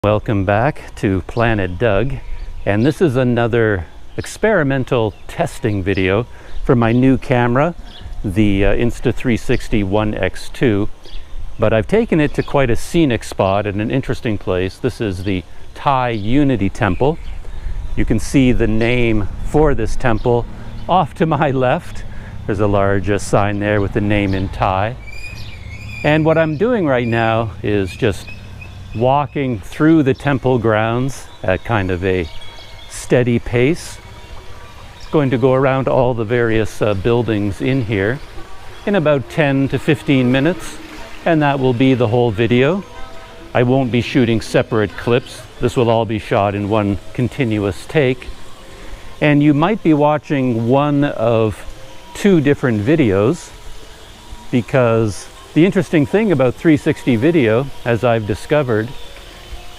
Welcome back to Planet Doug, and this is another experimental testing video for my new camera, the Insta360 One X2. But I've taken it to quite a scenic spot and an interesting place. This is the Thai Unity Temple. You can see the name for this temple off to my left. There's a large sign there with the name in Thai. And what I'm doing right now is just walking through the temple grounds at kind of a steady pace. It's going to go around all the various buildings in here in about 10 to 15 minutes, and that will be the whole video. I won't be shooting separate clips. This will all be shot in one continuous take. And you might be watching one of two different videos, because the interesting thing about 360 video, as I've discovered,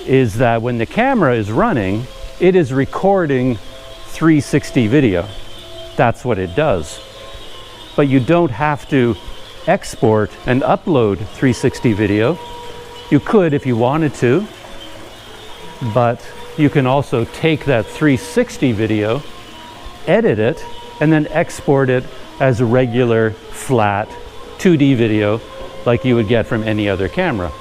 is that when the camera is running, it is recording 360 video. That's what it does. But you don't have to export and upload 360 video. You could if you wanted to, but you can also take that 360 video, edit it, and then export it as a regular flat 2D video like you would get from any other camera.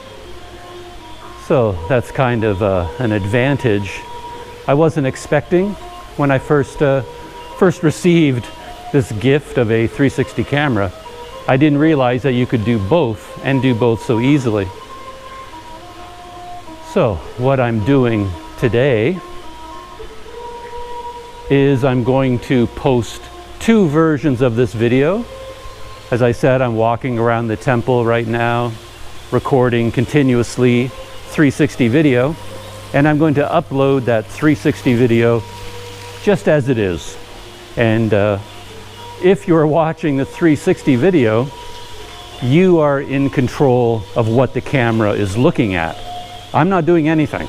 So that's kind of an advantage I wasn't expecting when I first received this gift of a 360 camera. I didn't realize that you could do both and do both so easily. So what I'm doing today is I'm going to post two versions of this video. As I said, I'm walking around the temple right now, recording continuously 360 video, and I'm going to upload that 360 video just as it is. And if you're watching the 360 video, you are in control of what the camera is looking at. I'm not doing anything.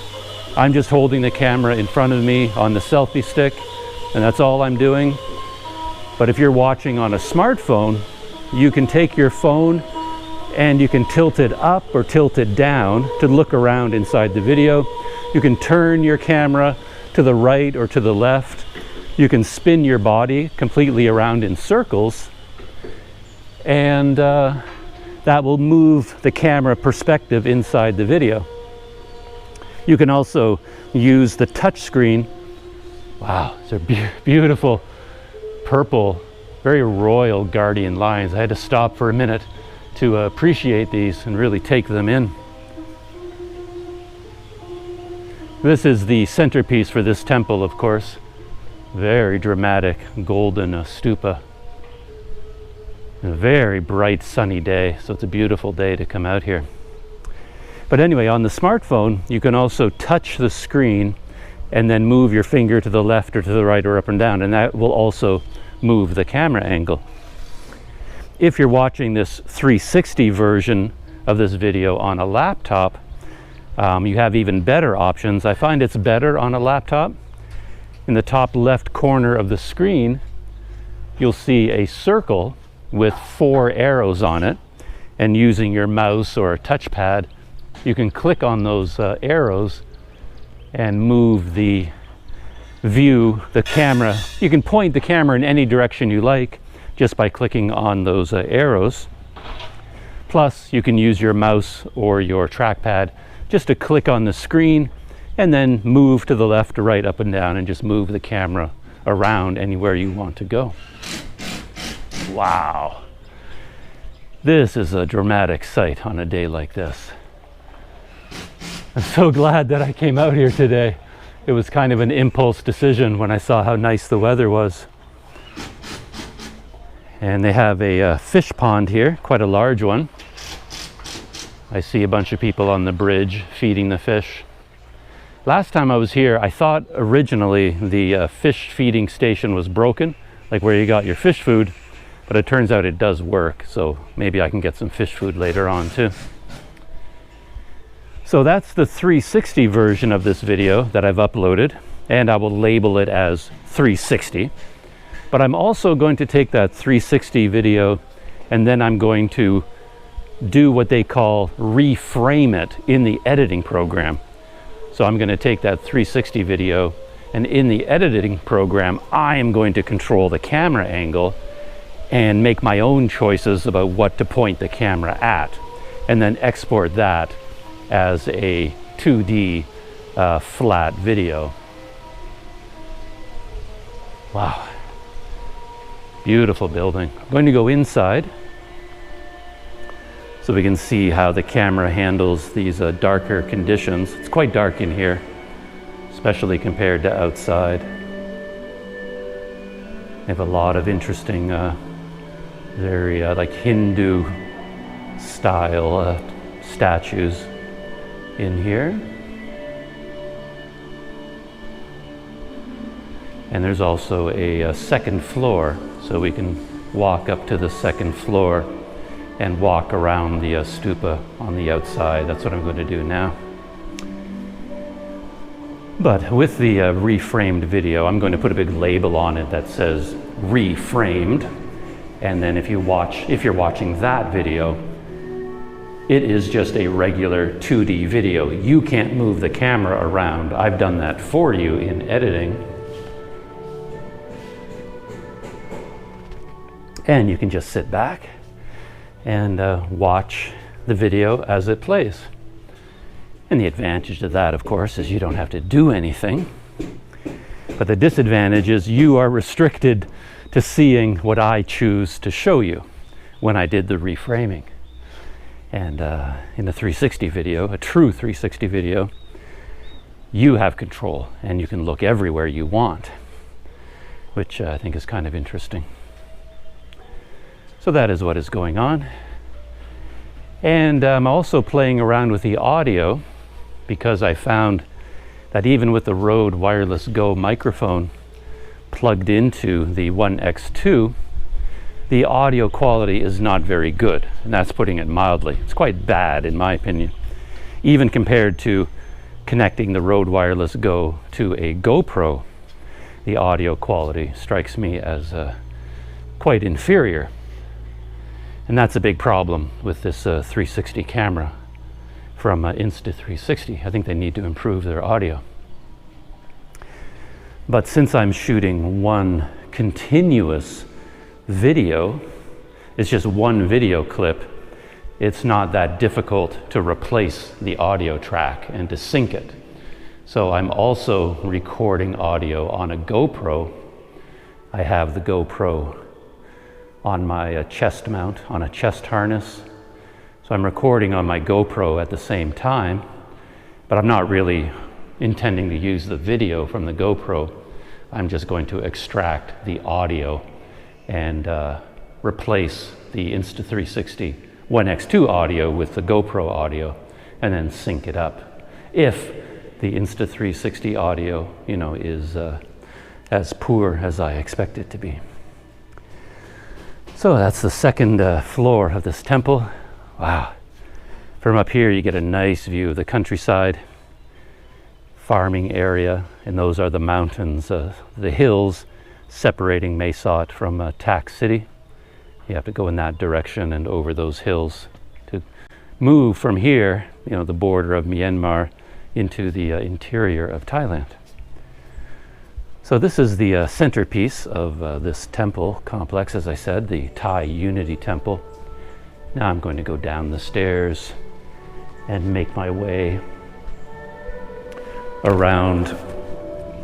I'm just holding the camera in front of me on the selfie stick, and that's all I'm doing. But if you're watching on a smartphone, you can take your phone and you can tilt it up or tilt it down to look around inside the video. You can turn your camera to the right or to the left. You can spin your body completely around in circles, and that will move the camera perspective inside the video. You can also use the touch screen. Wow, these are beautiful purple, very royal guardian lions. I had to stop for a minute to appreciate these and really take them in. This is the centerpiece for this temple, of course. Very dramatic golden stupa. A very bright sunny day, so it's a beautiful day to come out here. But anyway, on the smartphone, you can also touch the screen and then move your finger to the left or to the right or up and down, and that will also move the camera angle. If you're watching this 360 version of this video on a laptop, you have even better options. I find it's better on a laptop. In the top left corner of the screen, you'll see a circle with 4 arrows on it, and using your mouse or a touchpad, you can click on those arrows and move the camera. You can point the camera in any direction you like just by clicking on those arrows. Plus, you can use your mouse or your trackpad just to click on the screen and then move to the left or right, up and down, and just move the camera around anywhere you want to go. Wow. This is a dramatic sight on a day like this. I'm so glad that I came out here today. It was kind of an impulse decision when I saw how nice the weather was. And they have a fish pond here, quite a large one. I see a bunch of people on the bridge feeding the fish. Last time I was here, I thought originally the fish feeding station was broken, like where you got your fish food, but it turns out it does work, so maybe I can get some fish food later on too. So that's the 360 version of this video that I've uploaded, and I will label it as 360. But I'm also going to take that 360 video and then I'm going to do what they call reframe it in the editing program. So I'm going to take that 360 video, and in the editing program, I am going to control the camera angle and make my own choices about what to point the camera at, and then export that as a 2D flat video. Wow, beautiful building. I'm going to go inside so we can see how the camera handles these darker conditions. It's quite dark in here, especially compared to outside. They have a lot of interesting, very like Hindu style statues in here. And there's also a second floor, so we can walk up to the second floor and walk around the stupa on the outside. That's what I'm going to do now. But with the reframed video, I'm going to put a big label on it that says reframed. And then if you're watching that video, it is just a regular 2D video. You can't move the camera around. I've done that for you in editing. And you can just sit back and watch the video as it plays. And the advantage of that, of course, is you don't have to do anything. But the disadvantage is you are restricted to seeing what I choose to show you when I did the reframing. And in a 360 video, a true 360 video, you have control and you can look everywhere you want, which I think is kind of interesting. So that is what is going on. And I'm also playing around with the audio, because I found that even with the Rode Wireless Go microphone plugged into the One X2, the audio quality is not very good, and that's putting it mildly. It's quite bad in my opinion, even compared to connecting the Rode Wireless Go to a GoPro. The audio quality strikes me as quite inferior, and that's a big problem with this 360 camera from Insta360. I think they need to improve their audio. But since I'm shooting one continuous video, it's just one video clip, it's not that difficult to replace the audio track and to sync it. So I'm also recording audio on a GoPro. I have the GoPro on my chest mount, on a chest harness. So I'm recording on my GoPro at the same time, but I'm not really intending to use the video from the GoPro. I'm just going to extract the audio and replace the Insta360 One X2 audio with the GoPro audio, and then sync it up. If the Insta360 audio, is as poor as I expect it to be. So that's the second floor of this temple. Wow. From up here you get a nice view of the countryside, farming area, and those are the mountains, the hills separating Mae Sot from Tak City. You have to go in that direction and over those hills to move from here, the border of Myanmar, into the interior of Thailand. So this is the centerpiece of this temple complex, as I said, the Thai Unity Temple. Now I'm going to go down the stairs and make my way around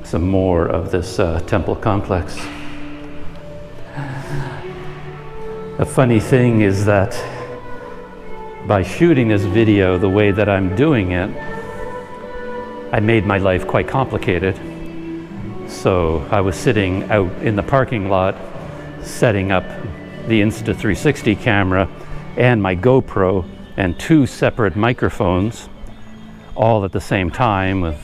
some more of this temple complex. The funny thing is that by shooting this video the way that I'm doing it, I made my life quite complicated. So I was sitting out in the parking lot setting up the Insta360 camera and my GoPro and two separate microphones all at the same time with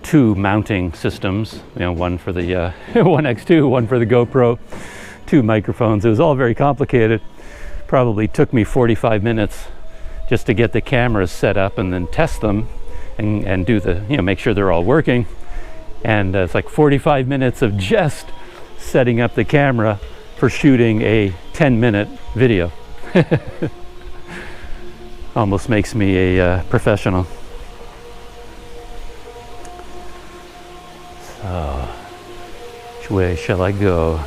two mounting systems, one for the One X2, one for the GoPro, two microphones. It was all very complicated. Probably took me 45 minutes just to get the cameras set up and then test them and do the, make sure they're all working. And it's like 45 minutes of just setting up the camera for shooting a 10-minute video. Almost makes me a professional. Which way shall I go?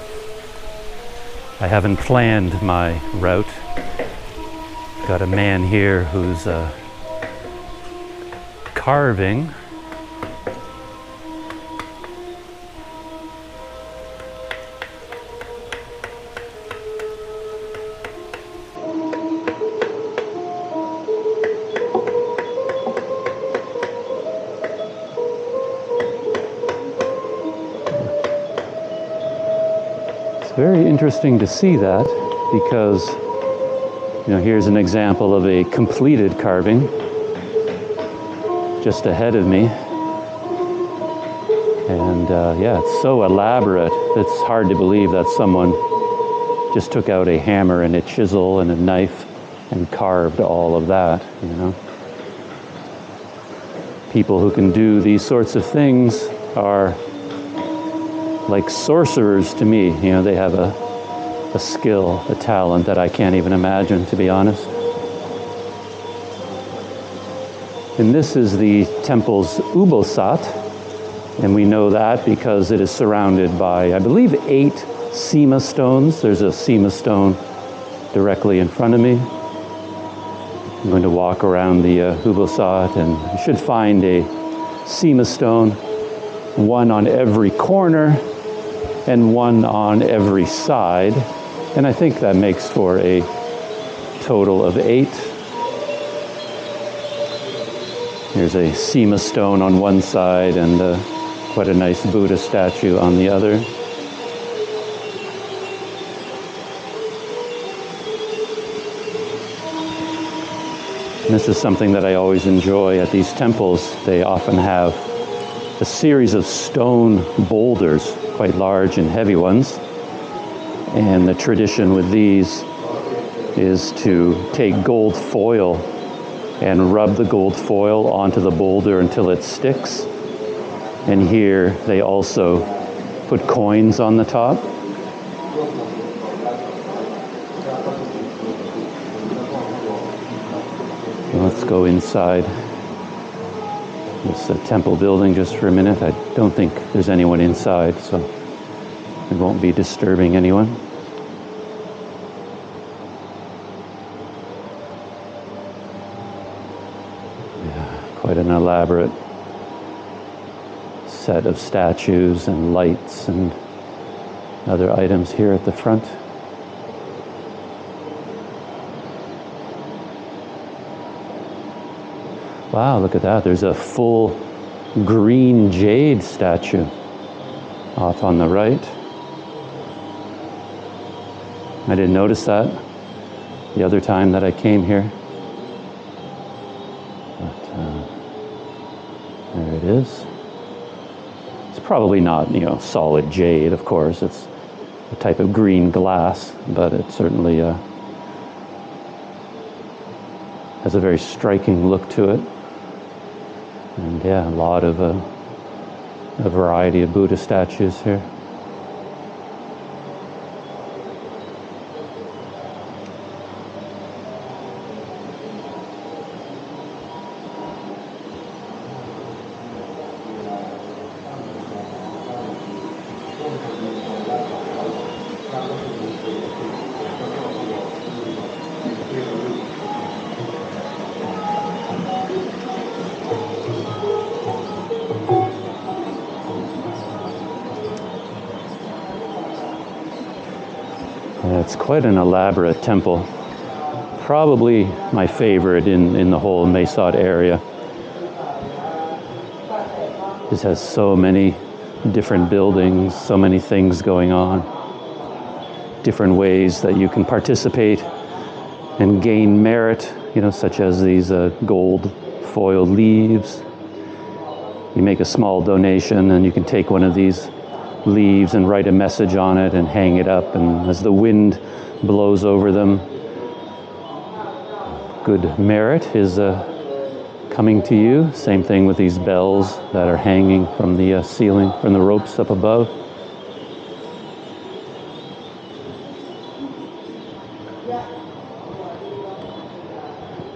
I haven't planned my route. Got a man here who's carving. Very interesting to see that, because here's an example of a completed carving just ahead of me, and yeah, it's so elaborate it's hard to believe that someone just took out a hammer and a chisel and a knife and carved all of that. People who can do these sorts of things are like sorcerers to me. They have a skill, a talent that I can't even imagine, to be honest. And this is the temple's Ubosat, and we know that because it is surrounded by, I believe, 8 Sema stones. There's a Sema stone directly in front of me. I'm going to walk around the Ubosat, and you should find a Sema stone, one on every corner and one on every side, and I think that makes for a total of 8. Here's a Sema stone on one side and quite a nice Buddha statue on the other. And this is something that I always enjoy at these temples. They often have a series of stone boulders, quite large and heavy ones. And the tradition with these is to take gold foil and rub the gold foil onto the boulder until it sticks. And here they also put coins on the top. Let's go inside this temple building just for a minute. I don't think there's anyone inside, so it won't be disturbing anyone. Yeah, quite an elaborate set of statues and lights and other items here at the front. Wow, look at that. There's a full green jade statue off on the right. I didn't notice that the other time that I came here. But there it is. It's probably not, solid jade, of course. It's a type of green glass, but it certainly has a very striking look to it. And yeah, a lot of a variety of Buddha statues here. It's quite an elaborate temple. Probably my favorite in the whole Mae Sot area. This has so many different buildings, so many things going on. Different ways that you can participate and gain merit, such as these gold foil leaves. You make a small donation and you can take one of these leaves and write a message on it and hang it up, and as the wind blows over them, good merit is coming to you. Same thing with these bells that are hanging from the ceiling, from the ropes up above.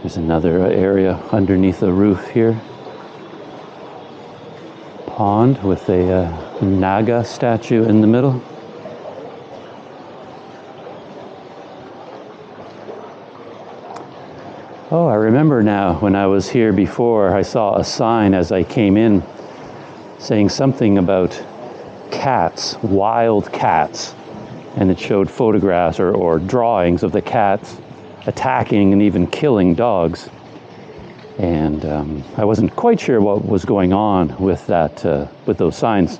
There's another area underneath the roof here. pond with a Naga statue in the middle. Oh, I remember now, when I was here before, I saw a sign as I came in saying something about cats, wild cats, and it showed photographs or drawings of the cats attacking and even killing dogs. And I wasn't quite sure what was going on with that, with those signs.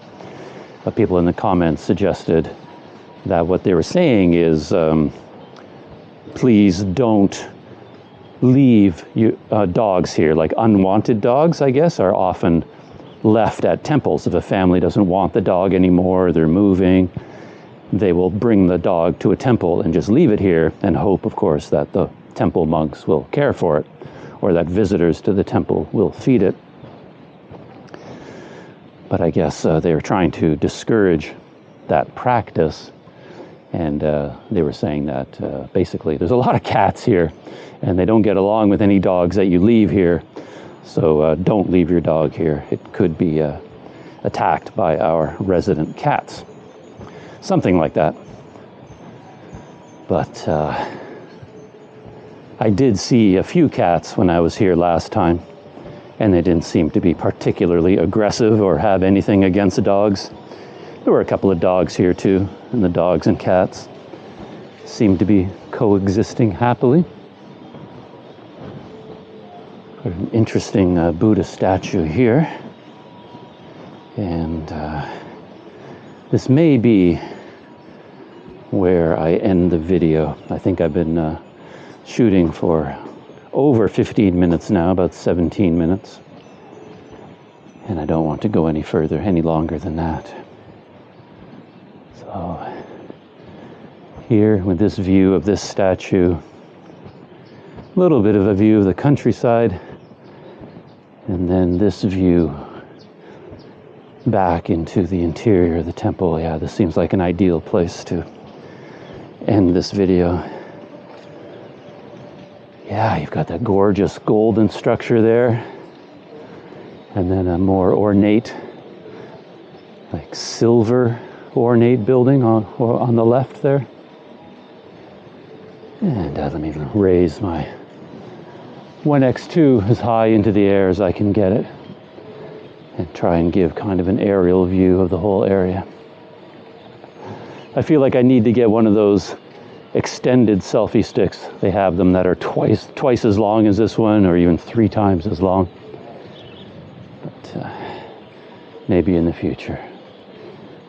But people in the comments suggested that what they were saying is, please don't leave dogs here. Like unwanted dogs, I guess, are often left at temples. If a family doesn't want the dog anymore, they're moving, they will bring the dog to a temple and just leave it here and hope, of course, that the temple monks will care for it, or that visitors to the temple will feed it. But I guess they were trying to discourage that practice, and they were saying that basically there's a lot of cats here and they don't get along with any dogs that you leave here, so don't leave your dog here. It could be attacked by our resident cats. Something like that. But I did see a few cats when I was here last time, and they didn't seem to be particularly aggressive or have anything against the dogs. There were a couple of dogs here too, and the dogs and cats seemed to be coexisting happily. Got an interesting Buddha statue here, and this may be where I end the video. I think I've been shooting for over 15 minutes now, about 17 minutes, and I don't want to go any further, any longer than that. So here with this view of this statue, a little bit of a view of the countryside, and then this view back into the interior of the temple. Yeah, this seems like an ideal place to end this video. Yeah, you've got that gorgeous golden structure there, and then a more ornate, like silver ornate building on the left there. And let me raise my One X2 as high into the air as I can get it, and try and give kind of an aerial view of the whole area. I feel like I need to get one of those extended selfie sticks. They have them that are twice as long as this one, or even 3 times as long. But maybe in the future.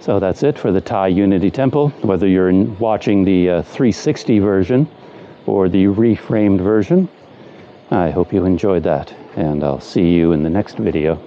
So that's it for the Thai Unity Temple. Whether you're watching the 360 version or the reframed version, I hope you enjoyed that, and I'll see you in the next video.